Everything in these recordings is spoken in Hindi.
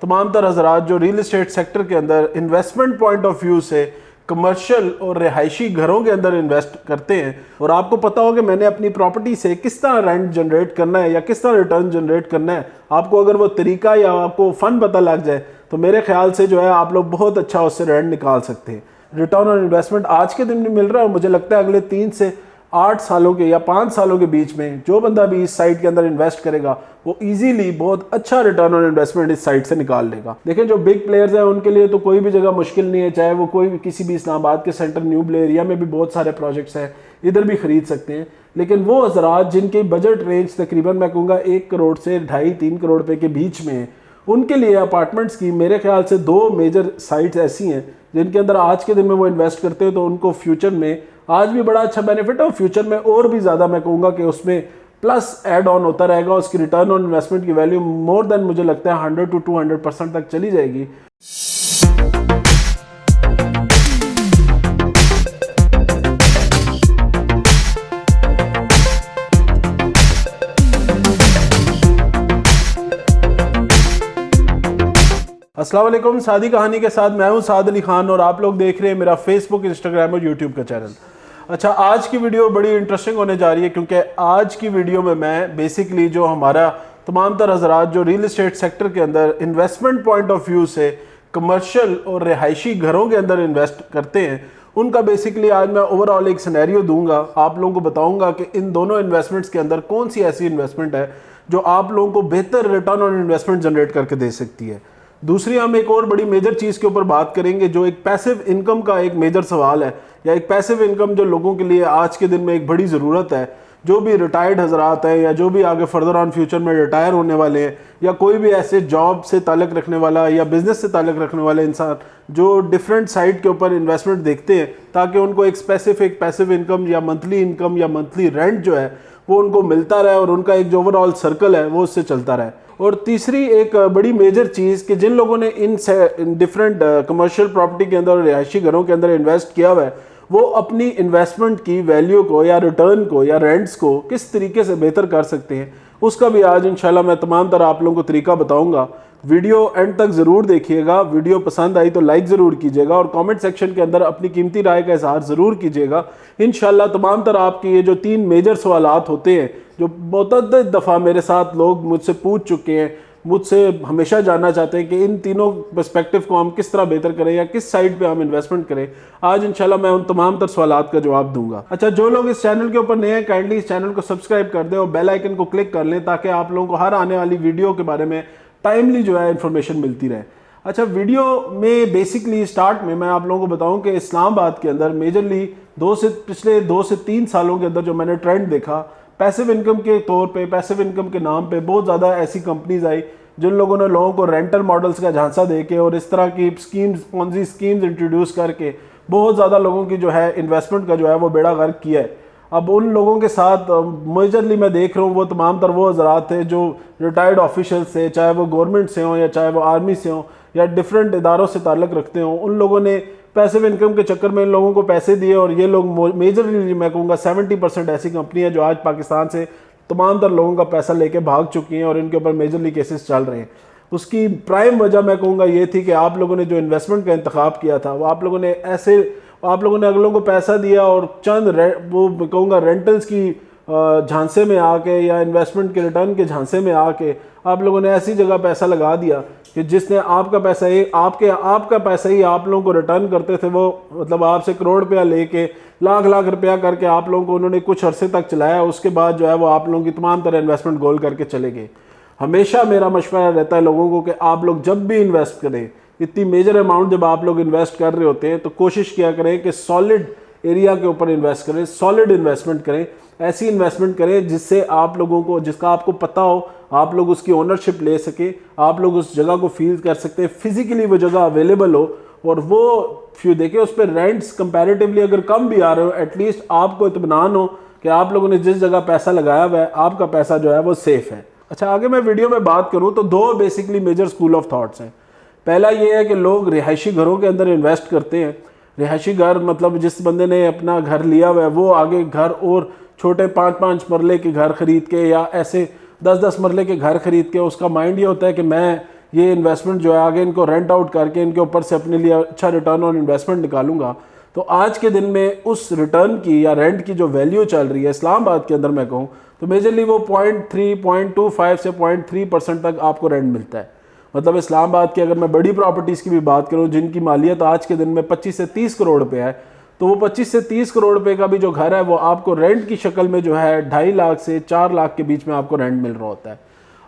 तमाम तर हज़रात जो रियल इस्टेट सेक्टर के अंदर इन्वेस्टमेंट पॉइंट ऑफ व्यू से कमर्शियल और रिहायशी घरों के अंदर इन्वेस्ट करते हैं और आपको पता हो कि मैंने अपनी प्रॉपर्टी से किस तरह रेंट जनरेट करना है या किस तरह रिटर्न जनरेट करना है, आपको अगर वो तरीका या आपको फ़न पता लग जाए तो मेरे ख्याल से जो है आप लोग बहुत अच्छा उससे रेंट निकाल सकते हैं। रिटर्न ऑन इन्वेस्टमेंट आज के दिन में मिल रहा है और मुझे लगता है अगले 3 से 8 सालों के या 5 सालों के बीच में जो बंदा भी इस साइट के अंदर इन्वेस्ट करेगा वो इजीली बहुत अच्छा रिटर्न ऑन इन्वेस्टमेंट इस साइट से निकाल लेगा। देखें जो बिग प्लेयर्स हैं उनके लिए तो कोई भी जगह मुश्किल नहीं है, चाहे वो कोई भी किसी भी इस्लामाबाद के सेंटर न्यू ब्ले एरिया में भी बहुत सारे प्रोजेक्ट्स हैं, इधर भी खरीद सकते हैं। लेकिन वो हज़रात जिनके बजट रेंज तकरीबन मैं कहूँगा 1 करोड़ से 2.5-3 करोड़ रुपए के बीच में है, उनके लिए अपार्टमेंट्स की मेरे ख्याल से 2 मेजर साइट्स ऐसी हैं जिनके अंदर आज के दिन में वो इन्वेस्ट करते हैं तो उनको फ्यूचर में आज भी बड़ा अच्छा बेनिफिट है और फ्यूचर में और भी ज़्यादा मैं कहूँगा कि उसमें प्लस ऐड ऑन होता रहेगा। उसकी रिटर्न ऑन इन्वेस्टमेंट की वैल्यू मोर देन मुझे लगता है 100 to 200% तक चली जाएगी। अस्सलाम वालेकुम, सादी कहानी के साथ मैं हूं साद अली खान और आप लोग देख रहे हैं मेरा फेसबुक, इंस्टाग्राम और यूट्यूब का चैनल। अच्छा, आज की वीडियो बड़ी इंटरेस्टिंग होने जा रही है क्योंकि आज की वीडियो में मैं बेसिकली जो हमारा तमाम तर हज़रात जो रियल इस्टेट सेक्टर के अंदर इन्वेस्टमेंट पॉइंट ऑफ व्यू से कमर्शियल और रिहायशी घरों के अंदर इन्वेस्ट करते हैं उनका बेसिकली आज मैं ओवरऑल एक सिनेरियो दूंगा। आप लोगों को बताऊंगा कि इन दोनों इन्वेस्टमेंट्स के अंदर कौन सी ऐसी इन्वेस्टमेंट है जो आप लोगों को बेहतर रिटर्न ऑन इन्वेस्टमेंट जनरेट करके दे सकती है। दूसरी हम एक और बड़ी मेजर चीज़ के ऊपर बात करेंगे जो एक पैसिव इनकम का एक मेजर सवाल है या एक पैसिव इनकम जो लोगों के लिए आज के दिन में एक बड़ी ज़रूरत है। जो भी रिटायर्ड हजरात हैं या जो भी आगे फर्दर ऑन फ्यूचर में रिटायर होने वाले हैं या कोई भी ऐसे जॉब से ताल्लुक़ रखने वाला या बिज़नेस से ताल्लुक़ रखने वाले इंसान जो डिफरेंट साइट के ऊपर इन्वेस्टमेंट देखते हैं ताकि उनको एक स्पेसिफिक पैसिव इनकम या मंथली रेंट जो है वो उनको मिलता रहे और उनका एक जो ओवरऑल सर्कल है वो उससे चलता रहे। और तीसरी एक बड़ी मेजर चीज़ कि जिन लोगों ने इन डिफरेंट कमर्शियल प्रॉपर्टी के अंदर रिहायशी घरों के अंदर इन्वेस्ट किया हुआ है वो अपनी इन्वेस्टमेंट की वैल्यू को या रिटर्न को या रेंट्स को किस तरीके से बेहतर कर सकते हैं उसका भी आज इंशाल्लाह मैं तमाम तरह आप लोगों को तरीका बताऊंगा। वीडियो एंड तक ज़रूर देखिएगा। वीडियो पसंद आई तो लाइक ज़रूर कीजिएगा और कमेंट सेक्शन के अंदर अपनी कीमती राय का इजहार ज़रूर कीजिएगा। इंशाल्लाह तमाम तरह आपके ये जो 3 मेजर सवालात होते हैं जो मुतअद्दिद दफ़ा मेरे साथ लोग मुझसे पूछ चुके हैं, मुझसे हमेशा जानना चाहते हैं कि इन तीनों पर्सपेक्टिव को हम किस तरह बेहतर करें या किस साइड पे हम इन्वेस्टमेंट करें, आज इंशाल्लाह मैं उन तमाम तर सवालात का जवाब दूंगा। अच्छा, जो लोग इस चैनल के ऊपर नए हैं काइंडली इस चैनल को सब्सक्राइब कर दें और बेल आइकन को क्लिक कर लें ताकि आप लोगों को हर आने वाली वीडियो के बारे में टाइमली जो है इन्फॉर्मेशन मिलती रहे। अच्छा, वीडियो में बेसिकली स्टार्ट में मैं आप लोगों को बताऊं कि इस्लामाबाद के अंदर मेजरली पिछले 2 से 3 सालों के अंदर जो मैंने ट्रेंड देखा पैसिव इनकम के तौर पे, पैसिव इनकम के नाम पे बहुत ज़्यादा ऐसी कंपनीज आई जिन लोगों ने लोगों को रेंटल मॉडल्स का झांसा दे के और इस तरह की स्कीम्स, पॉन्जी स्कीम्स इंट्रोड्यूस करके बहुत ज़्यादा लोगों की जो है इन्वेस्टमेंट का जो है वो बेड़ा गर्क किया है। अब उन लोगों के साथ मेजरली मैं देख रहा हूँ वो तमाम तर वो हज़रात थे जो रिटायर्ड ऑफिशियल्स थे, चाहे वो गवर्नमेंट से हों या चाहे वो आर्मी से हों या डिफरेंट इदारों से ताल्लुक़ रखते हों। उन लोगों ने पैसिव इनकम के चक्कर में इन लोगों को पैसे दिए और ये लोग मेजरली मैं कहूँगा 70% ऐसी कंपनी है जो आज पाकिस्तान से तमाम तर लोगों का पैसा लेके भाग चुकी हैं और इनके ऊपर मेजरली केसेस चल रहे हैं। उसकी प्राइम वजह मैं कहूँगा ये थी कि आप लोगों ने जो इन्वेस्टमेंट का इंतखाब किया था वो आप लोगों ने अगलों को पैसा दिया और चंद वो कहूँगा रेंटल्स की झांसे में आके या इन्वेस्टमेंट के रिटर्न के झांसे में आके आप लोगों ने ऐसी जगह पैसा लगा दिया कि जिसने आपका पैसा ही आप लोगों को रिटर्न करते थे। वो मतलब आपसे करोड़ रुपया लेके लाख रुपया करके आप लोगों को उन्होंने कुछ अरसे तक चलाया, उसके बाद जो है वो आप लोगों की तमाम तरह इन्वेस्टमेंट गोल करके चले गए। हमेशा मेरा मशवरा रहता है लोगों को कि आप लोग जब भी इन्वेस्ट करें, इतनी मेजर अमाउंट जब आप लोग इन्वेस्ट कर रहे होते हैं तो कोशिश किया करें कि सॉलिड एरिया के ऊपर इन्वेस्ट करें, सॉलिड इन्वेस्टमेंट करें, ऐसी इन्वेस्टमेंट करें जिससे आप लोगों को, जिसका आपको पता हो, आप लोग उसकी ओनरशिप ले सके, आप लोग उस जगह को फील कर सकते हैं, फिजिकली वो जगह अवेलेबल हो और वो देखिए उस पर रेंट्स कंपैरेटिवली अगर कम भी आ रहे हो एटलीस्ट आपको इत्मीनान हो कि आप लोगों ने जिस जगह पैसा लगाया हुआ है आपका पैसा जो है वो सेफ है। अच्छा, आगे मैं वीडियो में बात करूँ तो 2 basically major school of thoughts हैं। पहला ये है कि लोग रिहायशी घरों के अंदर इन्वेस्ट करते हैं। रिहायशी घर मतलब जिस बंदे ने अपना घर लिया हुआ है वो आगे घर और छोटे 5-5 मरले के घर खरीद के या ऐसे 10-10 मरले के घर खरीद के उसका माइंड ये होता है कि मैं ये इन्वेस्टमेंट जो है आगे इनको रेंट आउट करके इनके ऊपर से अपने लिए अच्छा रिटर्न ऑन इन्वेस्टमेंट निकालूंगा, तो आज के दिन में उस रिटर्न की या रेंट की जो वैल्यू चल रही है इस्लामाबाद के अंदर मैं कहूँ तो मेजरली वो 0.25 से 0.3% तक आपको रेंट मिलता है। मतलब इस्लामाबाद की अगर मैं बड़ी प्रॉपर्टीज़ की भी बात करूँ जिनकी मालियत आज के दिन में 25 से 30 करोड़ रुपये है, तो वो 25 से 30 करोड़ रुपए का भी जो घर है वो आपको रेंट की शक्ल में जो है 2.5 लाख से 4 लाख के बीच में आपको रेंट मिल रहा होता है।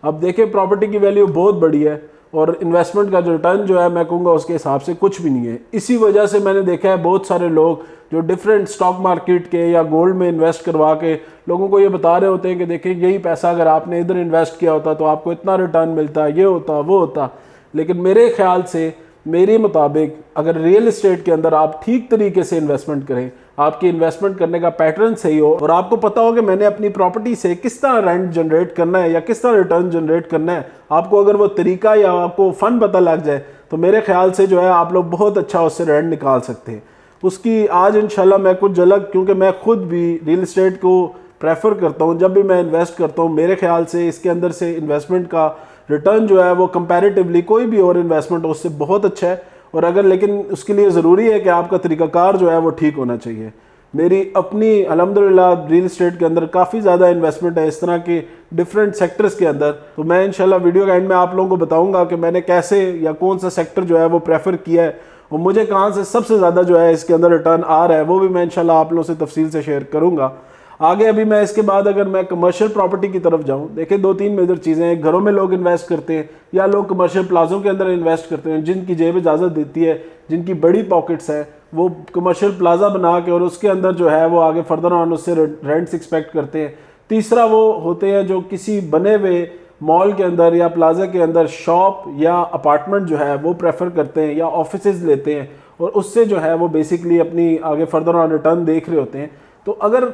अब देखिए प्रॉपर्टी की वैल्यू बहुत बड़ी है और इन्वेस्टमेंट का जो रिटर्न जो है मैं कहूँगा उसके हिसाब से कुछ भी नहीं है। इसी वजह से मैंने देखा है बहुत सारे लोग जो डिफरेंट स्टॉक मार्केट के या गोल्ड में इन्वेस्ट करवा के लोगों को ये बता रहे होते हैं कि देखिए यही पैसा अगर आपने इधर इन्वेस्ट किया होता तो आपको इतना रिटर्न मिलता, ये होता वो होता। लेकिन मेरे ख्याल से मेरे मुताबिक अगर रियल एस्टेट के अंदर आप ठीक तरीके से इन्वेस्टमेंट करें, आपकी इन्वेस्टमेंट करने का पैटर्न सही हो और आपको पता हो कि मैंने अपनी प्रॉपर्टी से किस तरह रेंट जनरेट करना है या किस तरह रिटर्न जनरेट करना है, आपको अगर वो तरीका या आपको फ़न पता लग जाए तो मेरे ख्याल से जो है आप लोग बहुत अच्छा उससे रेंट निकाल सकते हैं। उसकी आज इंशाल्लाह मैं कुछ झलक, क्योंकि मैं खुद भी रियल एस्टेट को प्रेफर करता हूँ, जब भी मैं इन्वेस्ट करता हूँ मेरे ख्याल से इसके अंदर से इन्वेस्टमेंट का रिटर्न जो है वो कंपैरेटिवली कोई भी और इन्वेस्टमेंट उससे बहुत अच्छा है। और अगर लेकिन उसके लिए ज़रूरी है कि आपका तरीक़ाकार जो है वो ठीक होना चाहिए। मेरी अपनी अल्हम्दुलिल्लाह रियल एस्टेट के अंदर काफ़ी ज़्यादा इन्वेस्टमेंट है इस तरह के डिफरेंट सेक्टर्स के अंदर, तो मैं इंशाल्लाह वीडियो के एंड में आप लोगों को बताऊंगा कि मैंने कैसे या कौन सा सेक्टर जो है वो प्रेफर किया है और मुझे कहाँ से सबसे ज़्यादा जो है इसके अंदर रिटर्न आ रहा है, वो भी मैं इंशाल्लाह आप लोगों से तफसील से शेयर करूँगा आगे। अभी मैं इसके बाद अगर मैं कमर्शियल प्रॉपर्टी की तरफ जाऊं, देखिए 2-3 मेजर चीज़ें हैं। घरों में लोग इन्वेस्ट करते हैं या लोग कमर्शियल प्लाजों के अंदर इन्वेस्ट करते हैं, जिनकी जेब इजाज़त देती है, जिनकी बड़ी पॉकेट्स हैं, वो कमर्शियल प्लाजा बना के और उसके अंदर जो है वो आगे फर्दर ऑन उससे रेंट्स एक्सपेक्ट करते हैं। तीसरा वो होते हैं जो किसी बने हुए मॉल के अंदर या प्लाजा के अंदर शॉप या अपार्टमेंट जो है वो प्रेफर करते हैं या ऑफिसेज लेते हैं और उससे जो है वो बेसिकली अपनी आगे फर्दर ऑन रिटर्न देख रहे होते हैं। तो अगर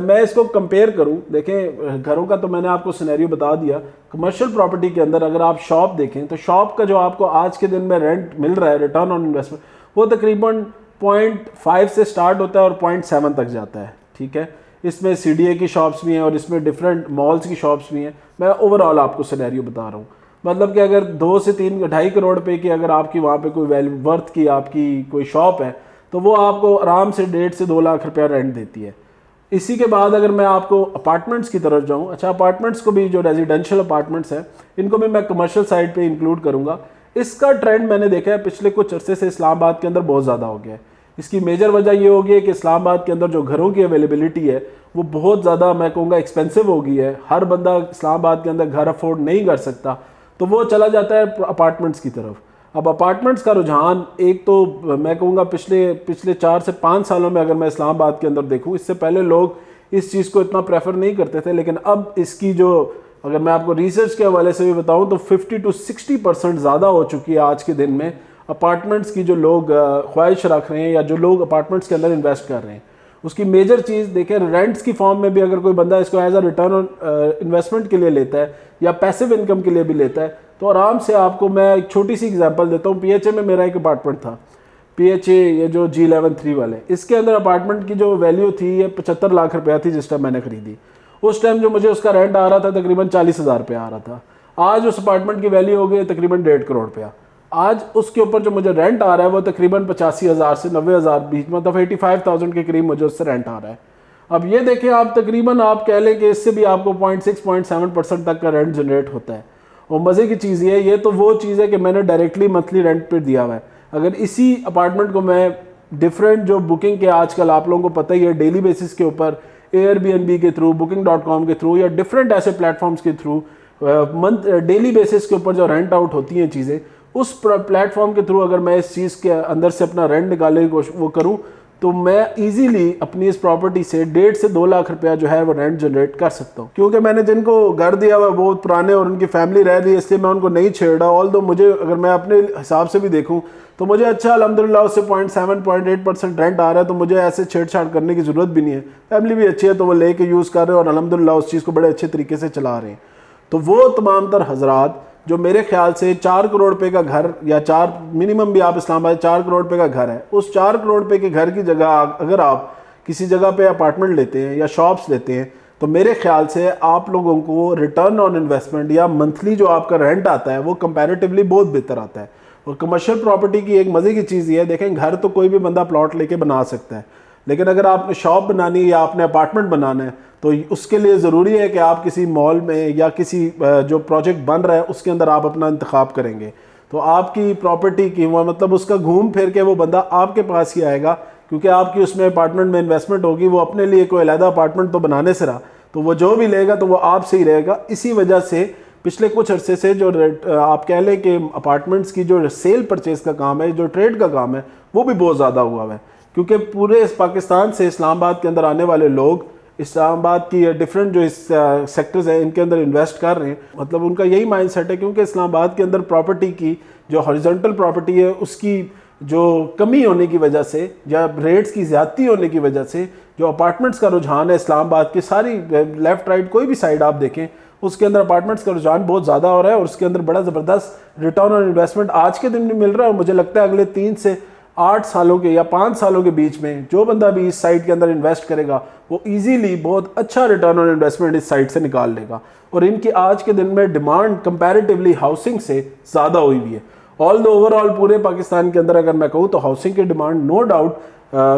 मैं इसको कंपेयर करूं, देखें घरों का तो मैंने आपको सिनेरियो बता दिया, कमर्शियल प्रॉपर्टी के अंदर अगर आप शॉप देखें तो शॉप का जो आपको आज के दिन में रेंट मिल रहा है रिटर्न ऑन इन्वेस्टमेंट वो तकरीबन 0.5 से स्टार्ट होता है और 0.7 तक जाता है। ठीक है, इसमें CDA की शॉप्स भी हैं और इसमें डिफरेंट मॉल्स की शॉप्स भी हैं। मैं ओवरऑल आपको सिनेरियो बता रहा हूँ, मतलब कि अगर 2 से 3 2.5 करोड़ रुपए की अगर आपकी वहाँ पे कोई वैल्यू वर्थ की आपकी कोई शॉप है तो वो आपको आराम से 1.5 से 2 लाख रुपया रेंट देती है। इसी के बाद अगर मैं आपको अपार्टमेंट्स की तरफ जाऊँ, अच्छा अपार्टमेंट्स को भी जो रेजिडेंशियल अपार्टमेंट्स हैं इनको भी मैं कमर्शियल साइड पे इंक्लूड करूँगा। इसका ट्रेंड मैंने देखा है पिछले कुछ अरसे से इस्लामाबाद के अंदर बहुत ज़्यादा हो गया है। इसकी मेजर वजह ये होगी है कि इस्लामाबाद के अंदर जो घरों की अवेलेबिलिटी है वो बहुत ज़्यादा मैं कहूँगा एक्सपेंसिव हो गई है। हर बंदा इस्लामाबाद के अंदर घर अफोर्ड नहीं कर सकता तो वो चला जाता है अपार्टमेंट्स की तरफ। अब अपार्टमेंट्स का रुझान एक तो मैं कहूँगा पिछले 4 से 5 सालों में अगर मैं इस्लामाबाद के अंदर देखूँ, इससे पहले लोग इस चीज़ को इतना प्रेफर नहीं करते थे, लेकिन अब इसकी जो अगर मैं आपको रिसर्च के हवाले से भी बताऊँ तो 50 to 60% ज़्यादा हो चुकी है आज के दिन में अपार्टमेंट्स की जो लोग ख्वाहिश रख रहे हैं या जो लोग अपार्टमेंट्स के अंदर इन्वेस्ट कर रहे हैं। उसकी मेजर चीज़ देखें, रेंट्स की फॉर्म में भी अगर कोई बंदा इसको as a return on investment के लिए लेता है या पैसिव इनकम के लिए भी लेता है तो आराम से आपको मैं एक छोटी सी एग्जांपल देता हूँ। PHA में मेरा एक अपार्टमेंट था, PHA ये जो G11 वाले, इसके अंदर अपार्टमेंट की जो वैल्यू थी ये 75 लाख रुपया थी जिस टाइम मैंने खरीदी। उस टाइम जो मुझे उसका रेंट आ रहा था तकरीबन 40,000 रुपया आ रहा था। आज उस अपार्टमेंट की वैल्यू हो गई तकरीबन 1.5 करोड़ रुपया। आज उसके ऊपर जो मुझे रेंट आ रहा है वो तकरीबन 85,000 से 90,000 बीच, मतलब 85,000 के करीब मुझे उससे रेंट आ रहा है। अब ये देखें आप तकरीबन आप कह लें कि इससे भी आपको 0.6-0.7% तक का रेंट जनरेट होता है। और मज़े की चीज़ ये तो वो चीज़ है कि मैंने डायरेक्टली मंथली रेंट पे दिया हुआ है। अगर इसी अपार्टमेंट को मैं डिफरेंट जो बुकिंग के आजकल आप लोगों को पता ही है डेली बेसिस के ऊपर Airbnb के थ्रू, booking.com के थ्रू या डिफरेंट ऐसे प्लेटफॉर्म्स के थ्रू डेली बेसिस के ऊपर जो रेंट आउट होती हैं चीज़ें, उस प्लेटफॉर्म के थ्रू अगर मैं इस चीज़ के अंदर से अपना रेंट निकालने की कोशिश वो करूँ तो मैं इजीली अपनी इस प्रॉपर्टी से 1.5 से 2 लाख रुपया जो है वो रेंट जनरेट कर सकता हूँ। क्योंकि मैंने जिनको घर दिया हुआ बहुत पुराने और उनकी फैमिली रह रही है इसलिए मैं उनको नहीं छेड़ रहा। ऑल दो मुझे अगर मैं अपने हिसाब से भी देखूँ तो मुझे अच्छा अल्हम्दुलिल्लाह उससे 0.7-0.8% रेंट आ रहा है, तो मुझे ऐसे छेड़छाड़ करने की ज़रूरत भी नहीं है। फैमिली भी अच्छी है तो वो लेके यूज़ कर रहे हैं और अल्हम्दुलिल्लाह उस चीज़ को बड़े अच्छे तरीके से चला रहे हैं। तो वो तमाम तर हजरात जो मेरे ख्याल से 4 करोड़ रुपए का घर या 4 मिनिमम भी आप इस्लामाबाद 4 करोड़ रुपए का घर है, उस 4 करोड़ रुपए के घर की जगह अगर आप किसी जगह पे अपार्टमेंट लेते हैं या शॉप्स लेते हैं तो मेरे ख्याल से आप लोगों को रिटर्न ऑन इन्वेस्टमेंट या मंथली जो आपका रेंट आता है वो कंपैरेटिवली बहुत बेहतर आता है। और कमर्शियल प्रॉपर्टी की एक मज़े की चीज़ ये है, देखें घर तो कोई भी बंदा प्लॉट लेके बना सकता है, लेकिन अगर आपने शॉप बनानी या आपने अपार्टमेंट बनाना है तो उसके लिए ज़रूरी है कि आप किसी मॉल में या किसी जो प्रोजेक्ट बन रहा है उसके अंदर आप अपना इंतखाब करेंगे। तो आपकी प्रॉपर्टी की वो मतलब उसका घूम फिर के वो बंदा आपके पास ही आएगा, क्योंकि आपकी उसमें अपार्टमेंट में इन्वेस्टमेंट होगी। वो अपने लिए कोई अलहदा अपार्टमेंट तो बनाने से रहा, तो वो जो भी लेगा तो वो आपसे ही रहेगा। इसी वजह से पिछले कुछ अरसे से जो आप कह लें कि अपार्टमेंट्स की जो सेल परचेज़ का काम है, जो ट्रेड का काम है, वो भी बहुत ज़्यादा हुआ है, क्योंकि पूरे पाकिस्तान से इस्लामाबाद के अंदर आने वाले लोग इस्लामाबाद की डिफरेंट जो इस सेक्टर्स हैं इनके अंदर इन्वेस्ट कर रहे हैं। मतलब उनका यही माइंडसेट है, क्योंकि इस्लामाबाद के अंदर प्रॉपर्टी की जो हॉरिजॉन्टल प्रॉपर्टी है उसकी जो कमी होने की वजह से या रेट्स की ज़्यादती होने की वजह से जो अपार्टमेंट्स का रुझान है इस्लामाबाद की सारी लेफ़्ट राइट कोई भी साइड आप देखें उसके अंदर अपार्टमेंट्स का रुझान बहुत ज़्यादा हो रहा है और उसके अंदर बड़ा ज़बरदस्त रिटर्न ऑन इन्वेस्टमेंट आज के दिन में मिल रहा है। और मुझे लगता है अगले 3 से 8 सालों के या 5 सालों के बीच में जो बंदा भी इस साइट के अंदर इन्वेस्ट करेगा वो इजीली बहुत अच्छा रिटर्न ऑन इन्वेस्टमेंट इस साइट से निकाल लेगा। और इनकी आज के दिन में डिमांड कंपैरेटिवली हाउसिंग से ज़्यादा हुई हुई है। ऑल द ओवरऑल पूरे पाकिस्तान के अंदर अगर मैं कहूँ तो हाउसिंग की डिमांड नो डाउट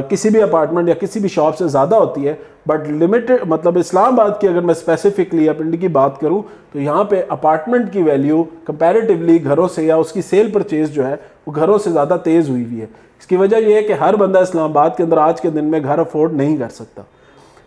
किसी भी अपार्टमेंट या किसी भी शॉप से ज़्यादा होती है, बट लिमिटेड मतलब इस्लामाबाद की अगर मैं स्पेसिफिकली या पिंडी की बात करूँ तो यहाँ पे अपार्टमेंट की वैल्यू कंपैरेटिवली घरों से या उसकी सेल परचेज जो है वो घरों से ज़्यादा तेज़ हुई हुई है। इसकी वजह यह है कि हर बंदा इस्लामाबाद के अंदर आज के दिन में घर अफोर्ड नहीं कर सकता।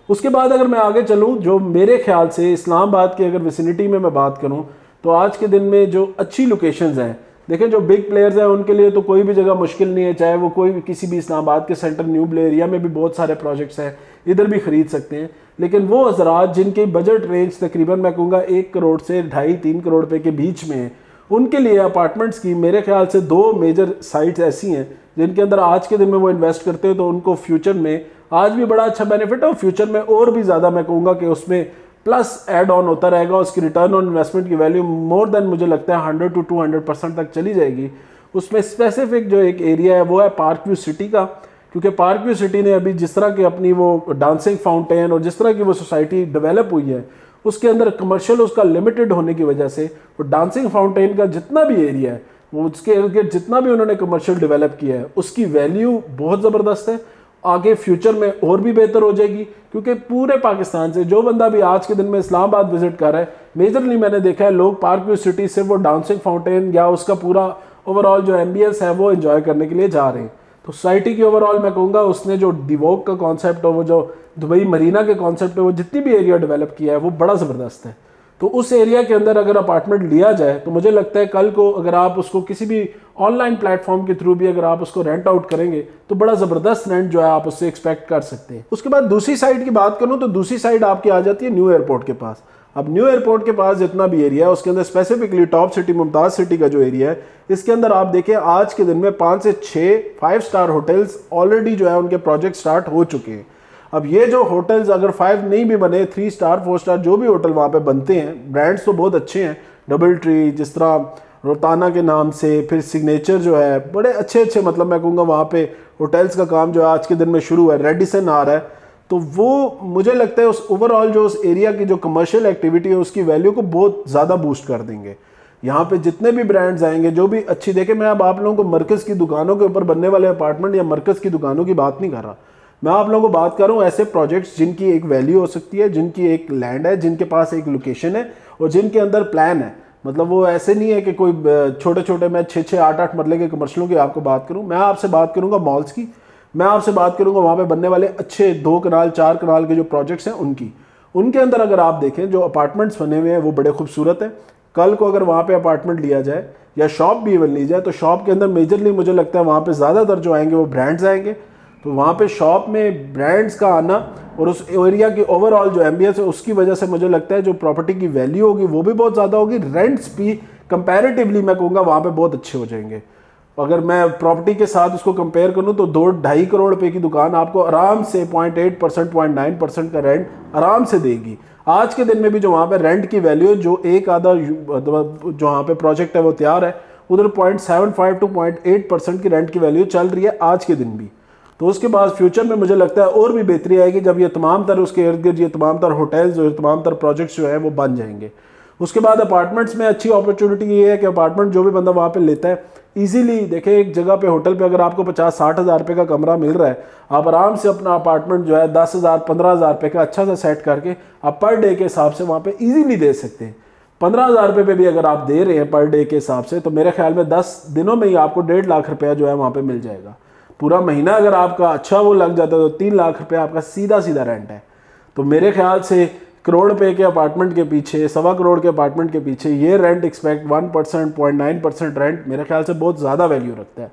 उसके बाद अगर मैं आगे चलूँ, जो मेरे ख्याल से इस्लामाबाद की अगर विसिनिटी में मैं बात करूँ तो आज के दिन में जो अच्छी लोकेशंस हैं, देखें जो बिग प्लेयर्स हैं उनके लिए तो कोई भी जगह मुश्किल नहीं है, चाहे वो कोई भी किसी भी इस्लामाबाद के सेंटर न्यू ब्ले एरिया में भी बहुत सारे प्रोजेक्ट्स हैं, इधर भी ख़रीद सकते हैं। लेकिन वो हज़रात जिनकी बजट रेंज तकरीबन मैं कहूँगा 1 करोड़ से 2.5-3 करोड़ रुपए के बीच में है, उनके लिए अपार्टमेंट्स की मेरे ख्याल से 2 मेजर साइट्स ऐसी हैं जिनके अंदर आज के दिन में वो इन्वेस्ट करते हैं तो उनको फ्यूचर में आज भी बड़ा अच्छा बेनिफिट है और फ्यूचर में और भी ज़्यादा मैं कहूँगा कि उसमें प्लस ऐड ऑन होता रहेगा। उसकी रिटर्न ऑन इन्वेस्टमेंट की वैल्यू मोर देन मुझे लगता है 100 to 200% तक चली जाएगी। उसमें स्पेसिफिक जो एक एरिया है वो है पार्क व्यू सिटी का, क्योंकि पार्क व्यू सिटी ने अभी जिस तरह की अपनी वो डांसिंग फाउंटेन और जिस तरह की वो सोसाइटी डेवलप हुई है उसके अंदर कमर्शियल उसका लिमिटेड होने की वजह से वो डांसिंग फाउंटेन का जितना भी एरिया है वो उसके इर्द गिर्द जितना भी उन्होंने कमर्शियल डेवलप किया है उसकी वैल्यू बहुत ज़बरदस्त है। आगे फ्यूचर में और भी बेहतर हो जाएगी, क्योंकि पूरे पाकिस्तान से जो बंदा भी आज के दिन में इस्लामाबाद विजिट कर रहा है मेजरली मैंने देखा है लोग पार्क व्यू सिटी से वो डांसिंग फाउंटेन या उसका पूरा ओवरऑल जो एम्बियंस है वो एंजॉय करने के लिए जा रहे हैं। तो सोसाइटी की ओवरऑल मैं कहूँगा उसने जो डिवोक का कॉन्सेप्ट है, वो जो दुबई मरीना के कॉन्सेप्ट है, वो जितनी भी एरिया डेवलप किया है वो बड़ा ज़बरदस्त है। तो उस एरिया के अंदर अगर अपार्टमेंट लिया जाए तो मुझे लगता है कल को अगर आप उसको किसी भी ऑनलाइन प्लेटफॉर्म के थ्रू भी अगर आप उसको रेंट आउट करेंगे तो बड़ा ज़बरदस्त रेंट जो है आप उससे एक्सपेक्ट कर सकते हैं। उसके बाद दूसरी साइड की बात करूँ तो दूसरी साइड आपकी आ जाती है न्यू एयरपोर्ट के पास। अब न्यू एयरपोर्ट के पास जितना भी एरिया है उसके अंदर specifically top city Mumtaz city का जो एरिया है इसके अंदर आप देखें आज के दिन में 5 से 6 5 स्टार होटल्स ऑलरेडी जो है उनके प्रोजेक्ट स्टार्ट हो चुके हैं। अब ये जो होटल्स अगर 5 नहीं भी बने 3 स्टार 4 स्टार जो भी होटल वहाँ पे बनते हैं, ब्रांड्स तो बहुत अच्छे हैं, डबल ट्री जिस तरह रोताना के नाम से, फिर सिग्नेचर जो है बड़े अच्छे अच्छे मतलब मैं कहूँगा वहाँ पे होटल्स का काम जो है आज के दिन में शुरू है, रेडिसन आ रहा है। तो वो मुझे लगता है उस ओवरऑल जो उस एरिया की जो कमर्शियल एक्टिविटी है उसकी वैल्यू को बहुत ज़्यादा बूस्ट कर देंगे। यहाँ पे जितने भी ब्रांड्स आएंगे जो भी अच्छी, देखें मैं अब आप लोगों को मरकज़ की दुकानों के ऊपर बनने वाले अपार्टमेंट या मरकज़ की दुकानों की बात नहीं कर रहा, मैं आप लोगों को बात कर रहा हूँ ऐसे प्रोजेक्ट्स जिनकी एक वैल्यू हो सकती है, जिनकी एक लैंड है, जिनके पास एक लोकेशन है और जिनके अंदर प्लान है। मतलब वो ऐसे नहीं है कि कोई छोटे छोटे मैं 6-6 8-8 मरले के कमर्शियलों की आपको बात करूँ। मैं आपसे बात करूँगा मॉल्स की, मैं आपसे बात करूँगा वहाँ पे बनने वाले अच्छे 2 कनाल 4 कनाल के जो प्रोजेक्ट्स हैं उनकी। उनके अंदर अगर आप देखें जो अपार्टमेंट्स बने हुए हैं वो बड़े खूबसूरत हैं। कल को अगर वहाँ पे अपार्टमेंट लिया जाए या शॉप भी इवन ली जाए तो शॉप के अंदर मेजरली मुझे लगता है वहाँ पे ज़्यादातर जो आएंगे वो ब्रांड्स आएंगे। तो वहाँ पे शॉप में ब्रांड्स का आना और उस एरिया की ओवरऑल जो एम्बियंस है उसकी वजह से मुझे लगता है जो प्रॉपर्टी की वैल्यू होगी वो भी बहुत ज़्यादा होगी, रेंट्स भी कंपैरेटिवली मैं कहूँगा वहाँ पे बहुत अच्छे हो जाएंगे। अगर मैं प्रॉपर्टी के साथ उसको कंपेयर करूँ तो 2-2.5 करोड़ रुपए की दुकान आपको आराम से 0.8% 0.9% का रेंट आराम से देगी। आज के दिन में भी जो वहाँ पे रेंट की वैल्यू जो एक आधा जो वहाँ पे प्रोजेक्ट है वो तैयार है उधर 0.75 to 0.8% की रेंट की वैल्यू चल रही है आज के दिन भी। तो उसके बाद फ्यूचर में मुझे लगता है और भी बेहतरी आएगी जब ये तमाम तर उसके इर्द गिर्द ये तमाम तर होटल्स और तमाम तर प्रोजेक्ट्स जो हैं वो बन जाएंगे। उसके बाद अपार्टमेंट्स में अच्छी अपॉर्चुनिटी ये है कि अपार्टमेंट जो भी बंदा वहाँ पे लेता है इजीली, देखें एक जगह पे होटल पे अगर आपको 50-60 हज़ार रुपये का कमरा मिल रहा है, आप आराम से अपना अपार्टमेंट जो है 10,000-15 हज़ार रुपये का अच्छा सा सेट करके आप पर डे के हिसाब से वहाँ पे इजीली दे सकते हैं। 15 हज़ार रुपये पे भी अगर आप दे रहे हैं पर डे के हिसाब से, तो मेरे ख्याल में 10 दिनों में ही आपको 1.5 लाख रुपया जो है वहाँ पे मिल जाएगा। पूरा महीना अगर आपका अच्छा वो लग जाता है तो 3 लाख रुपया आपका सीधा सीधा रेंट है। तो मेरे ख्याल से करोड़ रुपए के अपार्टमेंट के पीछे, 1.25 करोड़ के अपार्टमेंट के पीछे ये रेंट एक्सपेक्ट 1%, 0.9% रेंट मेरे ख्याल से बहुत ज़्यादा वैल्यू रखता है।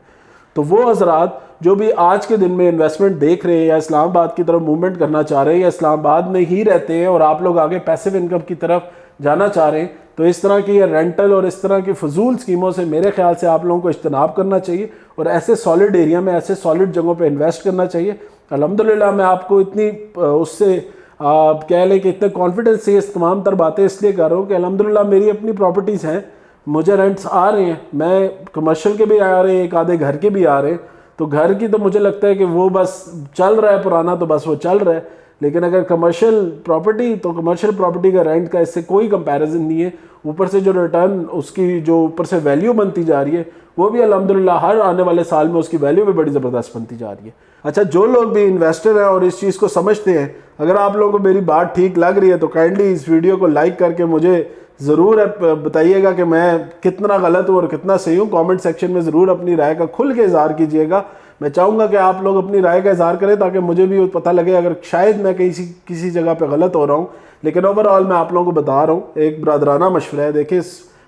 तो वो हजरात जो भी आज के दिन में इन्वेस्टमेंट देख रहे हैं या इस्लामाबाद की तरफ मूवमेंट करना चाह रहे हैं या इस्लामाबाद में ही रहते हैं और आप लोग आगे पैसिव इनकम की तरफ जाना चाह रहे हैं, तो इस तरह की रेंटल और इस तरह की फजूल स्कीमों से मेरे ख्याल से आप लोगों को इज्तनाब करना चाहिए और ऐसे सॉलिड एरिया में, ऐसे सॉलिड जगहों पे इन्वेस्ट करना चाहिए। अल्हम्दुलिल्लाह मैं आपको इतनी उससे आप कह लें कि इतने कॉन्फिडेंस से इस तमाम तर बातें इसलिए कर रहा हूँ कि अल्हम्दुलिल्लाह मेरी अपनी प्रॉपर्टीज़ हैं, मुझे रेंट्स आ रहे हैं, मैं कमर्शियल के भी आ रहे हैं, एक आधे घर के भी आ रहे हैं। तो घर की तो मुझे लगता है कि वो बस चल रहा है पुराना, तो बस वो चल रहा है। लेकिन अगर कमर्शियल प्रॉपर्टी, तो कमर्शियल प्रॉपर्टी का रेंट का इससे कोई कंपैरिजन नहीं है। ऊपर से जो रिटर्न उसकी जो ऊपर से वैल्यू बनती जा रही है वो भी अल्हम्दुलिल्लाह हर आने वाले साल में उसकी वैल्यू भी बड़ी ज़बरदस्त बनती जा रही है। अच्छा, जो लोग भी इन्वेस्टर हैं और इस चीज़ को समझते हैं, अगर आप लोगों को मेरी बात ठीक लग रही है तो काइंडली इस वीडियो को लाइक करके मुझे ज़रूर बताइएगा कि मैं कितना गलत हूँ और कितना सही हूँ। कमेंट सेक्शन में ज़रूर अपनी राय का खुल के इज़हार कीजिएगा। मैं चाहूँगा कि आप लोग अपनी राय का इज़हार करें ताकि मुझे भी पता लगे अगर शायद मैं किसी जगह पे गलत हो रहा हूँ। लेकिन ओवरऑल मैं आप लोगों को बता रहा हूँ, एक बरादराना मशवरा है। देखिए,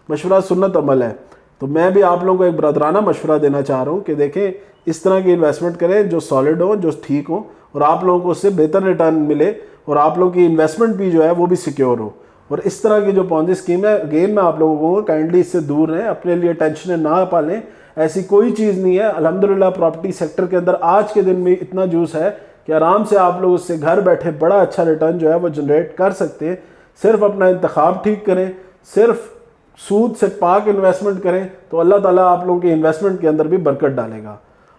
मशवरा सुन्नत अमल है, तो मैं भी आप लोगों को एक बरादराना मशवरा देना चाह रहा हूँ कि देखें इस तरह की इन्वेस्टमेंट करें जो सॉलिड हो, जो ठीक हो और आप लोगों को उससे बेहतर रिटर्न मिले और आप लोगों की इन्वेस्टमेंट भी जो है वो भी सिक्योर हो। और इस तरह की जो पॉन्जी स्कीम है, गेम में आप लोगों को काइंडली इससे दूर रहें, अपने लिए टेंशन ना पालें। ऐसी कोई चीज़ नहीं है। अल्हम्दुलिल्लाह प्रॉपर्टी सेक्टर के अंदर आज के दिन में इतना जूस है कि आराम से आप लोग उससे घर बैठे बड़ा अच्छा रिटर्न जो है वो जनरेट कर सकते हैं। सिर्फ अपना इंतखाब ठीक करें, सिर्फ सूद से पाक इन्वेस्टमेंट करें तो अल्लाह ताला आप लोगों के इन्वेस्टमेंट के अंदर भी बरकत डालेगा।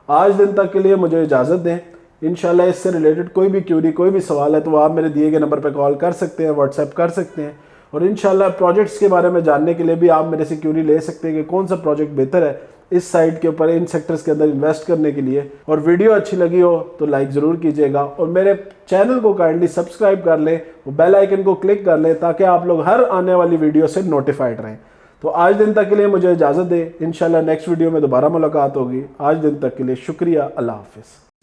आज दिन तक के लिए मुझे इजाज़त दें। इंशाल्लाह इससे रिलेटेड कोई भी क्यूरी, कोई भी सवाल है तो आप मेरे दिए गए नंबर पर कॉल कर सकते हैं, व्हाट्सएप कर सकते हैं। और इंशाल्लाह प्रोजेक्ट्स के बारे में जानने के लिए भी आप मेरे से क्यूरी ले सकते हैं कि कौन सा प्रोजेक्ट बेहतर है इस साइट के ऊपर, इन सेक्टर्स के अंदर इन्वेस्ट करने के लिए। और वीडियो अच्छी लगी हो तो लाइक ज़रूर कीजिएगा और मेरे चैनल को काइंडली सब्सक्राइब कर लें, वो बेल आइकन को क्लिक कर लें ताकि आप लोग हर आने वाली वीडियो से नोटिफाइड रहें। तो आज दिन तक के लिए मुझे इजाज़त दें। इंशाल्लाह नेक्स्ट वीडियो में दोबारा मुलाकात होगी। आज दिन तक के लिए शुक्रिया। अल्लाह हाफिज़।